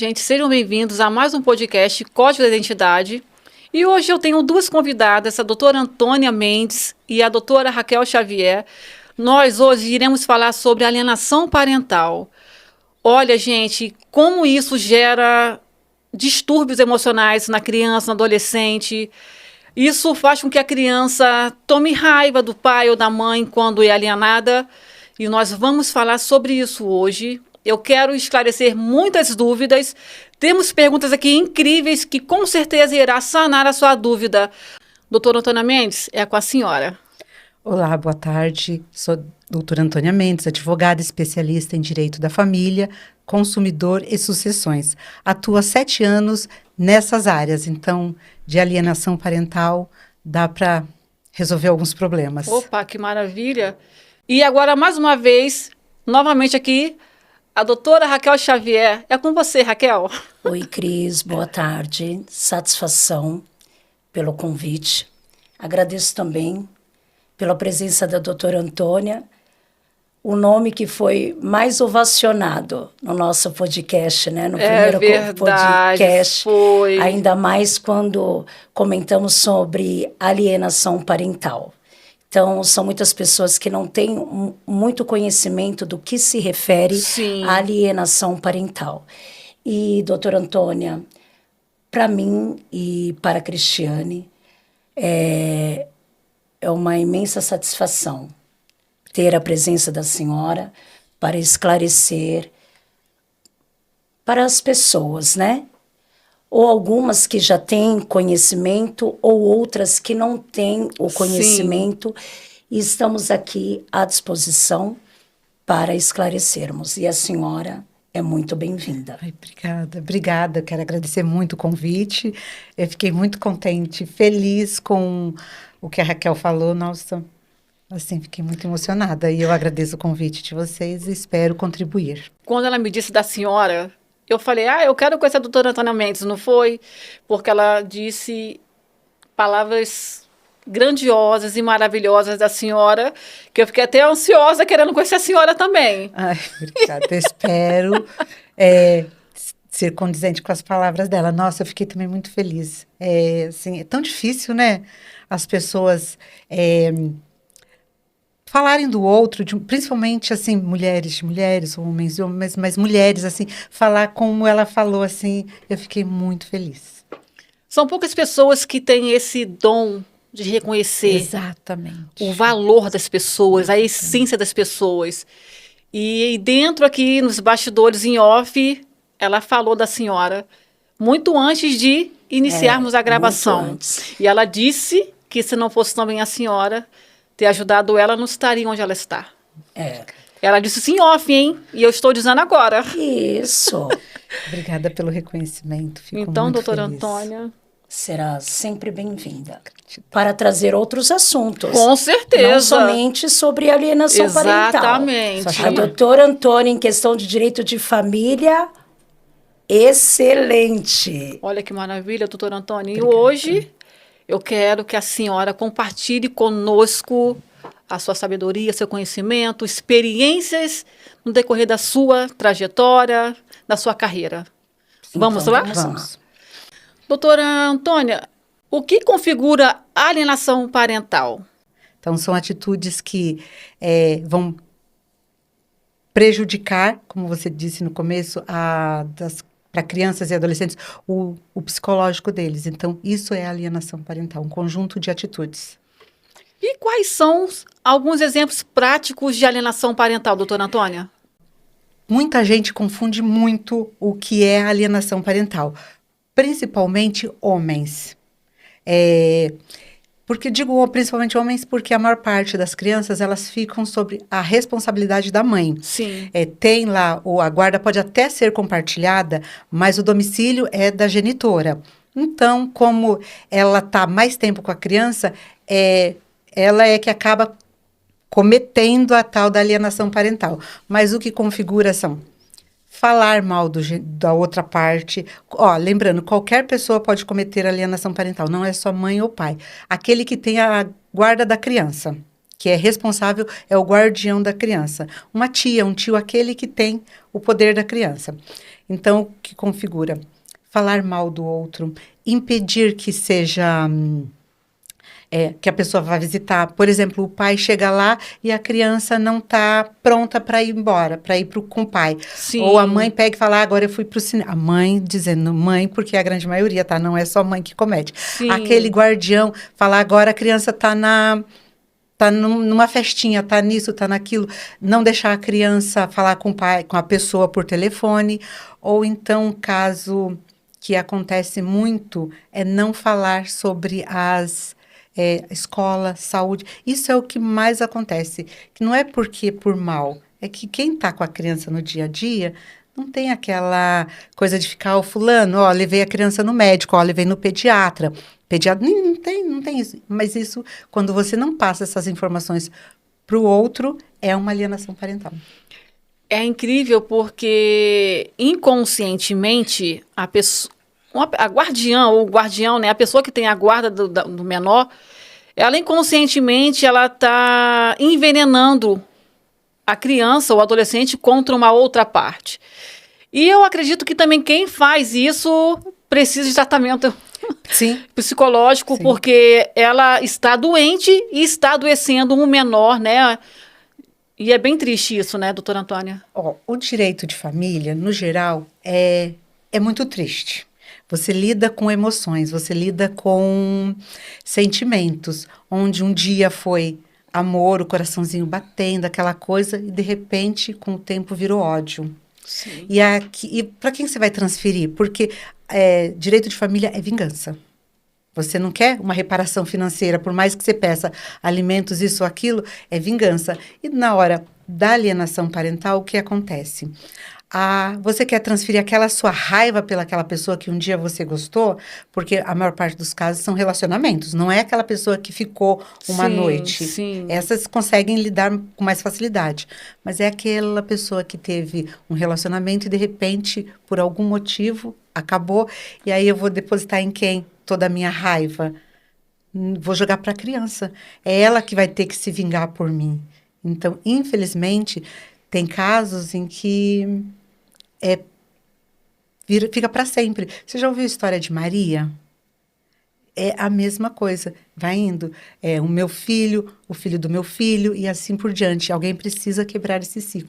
gente, sejam bem-vindos a mais um podcast Código da Identidade. E hoje eu tenho duas convidadas, a doutora Antônia Mendes e a doutora Raquel Xavier. Nós hoje iremos falar sobre alienação parental. Olha, gente, como isso gera distúrbios emocionais na criança, no adolescente. Isso faz com que a criança tome raiva do pai ou da mãe quando é alienada. E nós vamos falar sobre isso hoje. Eu quero esclarecer muitas dúvidas. Temos perguntas aqui incríveis que com certeza irá sanar a sua dúvida. Doutora Antônia Mendes, é com a senhora. Olá, boa tarde. Sou doutora Antônia Mendes, advogada especialista em Direito da Família, Consumidor e Sucessões. Atuo há 7 anos nessas áreas, então, de alienação parental, dá para resolver alguns problemas. Opa, que maravilha! E agora, mais uma vez, novamente aqui, a doutora Raquel Xavier. É com você, Raquel. Oi, Cris, boa tarde. Satisfação pelo convite. Agradeço também pela presença da doutora Antônia, o nome que foi mais ovacionado no nosso podcast, né? No primeiro podcast. Foi. Ainda mais quando comentamos sobre alienação parental. Então, são muitas pessoas que não têm muito conhecimento do que se refere Sim. à alienação parental. E, doutora Antônia, para mim e para a Cristiane, é uma imensa satisfação ter a presença da senhora para esclarecer para as pessoas, né? Ou algumas que já têm conhecimento, ou outras que não têm o conhecimento. Sim. E estamos aqui à disposição para esclarecermos. E a senhora é muito bem-vinda. Obrigada. Quero agradecer muito o convite. Eu fiquei muito contente, feliz com o que a Raquel falou. Nossa, assim, fiquei muito emocionada. E eu agradeço o convite de vocês e espero contribuir. Quando ela me disse da senhora, eu falei, eu quero conhecer a doutora Antônia Mendes, não foi? Porque ela disse palavras grandiosas e maravilhosas da senhora, que eu fiquei até ansiosa querendo conhecer a senhora também. Ai, obrigada. Eu espero ser condizente com as palavras dela. Nossa, eu fiquei também muito feliz. Assim, é tão difícil, né? As pessoas falarem do outro, principalmente, assim, mulheres, homens, mas mulheres, assim, falar como ela falou, assim, eu fiquei muito feliz. São poucas pessoas que têm esse dom de reconhecer exatamente o valor das pessoas, a essência das pessoas. E dentro aqui, nos bastidores em off, ela falou da senhora muito antes de iniciarmos a gravação. E ela disse que se não fosse também a senhora ter ajudado ela, não estaria onde ela está. Ela disse sim off, hein? E eu estou dizendo agora. Isso. Obrigada pelo reconhecimento. Fico então, muito doutora feliz. Antônia, será sempre bem-vinda para trazer outros assuntos. Com certeza. Não somente sobre alienação parental. Exatamente. A doutora Antônia, em questão de direito de família, excelente. Olha que maravilha, doutora Antônia. Obrigada. E hoje eu quero que a senhora compartilhe conosco a sua sabedoria, seu conhecimento, experiências no decorrer da sua trajetória, da sua carreira. Então, vamos lá? Vamos. Doutora Antônia, o que configura alienação parental? Então, são atitudes que vão prejudicar, como você disse no começo, para crianças e adolescentes, o psicológico deles. Então, isso é alienação parental, um conjunto de atitudes. E quais são alguns exemplos práticos de alienação parental, doutora Antônia? Muita gente confunde muito o que é alienação parental, principalmente homens. Porque digo principalmente homens porque a maior parte das crianças, elas ficam sob a responsabilidade da mãe. Sim. Tem lá, a guarda pode até ser compartilhada, mas o domicílio é da genitora. Então, como ela está mais tempo com a criança, ela é que acaba cometendo a tal da alienação parental. Mas o que configura são falar mal da outra parte. Lembrando, qualquer pessoa pode cometer alienação parental, não é só mãe ou pai. Aquele que tem a guarda da criança. que é responsável, é o guardião da criança. Uma tia, um tio, aquele que tem o poder da criança. Então, o que configura? Falar mal do outro, impedir que seja... que a pessoa vai visitar. Por exemplo, o pai chega lá e a criança não está pronta para ir embora, para ir com o pai. Sim. Ou a mãe pega e fala, agora eu fui para o cinema. A mãe dizendo, mãe, porque é a grande maioria, tá? Não é só mãe que comete. Sim. Aquele guardião falar, agora a criança está numa festinha, tá nisso, tá naquilo. Não deixar a criança falar com o pai, com a pessoa por telefone. Ou então, um caso que acontece muito é não falar sobre escola, saúde. Isso é o que mais acontece. Que não é porque por mal. É que quem está com a criança no dia a dia não tem aquela coisa de ficar, o fulano, ó, levei a criança no médico, ó, levei no pediatra. Pediatra, não tem isso. Mas isso, quando você não passa essas informações para o outro, é uma alienação parental. É incrível porque inconscientemente a pessoa, a guardiã ou o guardião, né, a pessoa que tem a guarda do menor, ela inconscientemente ela está envenenando a criança ou adolescente contra uma outra parte. E eu acredito que também quem faz isso precisa de tratamento Sim. psicológico, Sim. porque ela está doente e está adoecendo um menor, né? E é bem triste isso, né, doutora Antônia? O direito de família, no geral, é muito triste. Você lida com emoções, você lida com sentimentos, onde um dia foi amor, o coraçãozinho batendo, aquela coisa, e de repente, com o tempo, virou ódio. Sim. E para quem você vai transferir? Porque direito de família é vingança. Você não quer uma reparação financeira, por mais que você peça alimentos, isso ou aquilo, é vingança. E na hora da alienação parental, o que acontece? Você quer transferir aquela sua raiva pelaquela pessoa que um dia você gostou, porque a maior parte dos casos são relacionamentos, não é aquela pessoa que ficou uma noite. Sim. Essas conseguem lidar com mais facilidade. Mas é aquela pessoa que teve um relacionamento e, de repente, por algum motivo, acabou. E aí eu vou depositar em quem? Toda a minha raiva. Vou jogar para a criança. É ela que vai ter que se vingar por mim. Então, infelizmente, tem casos em que fica para sempre. Você já ouviu a história de Maria? É a mesma coisa. Vai indo. O meu filho, o filho do meu filho, e assim por diante. Alguém precisa quebrar esse ciclo.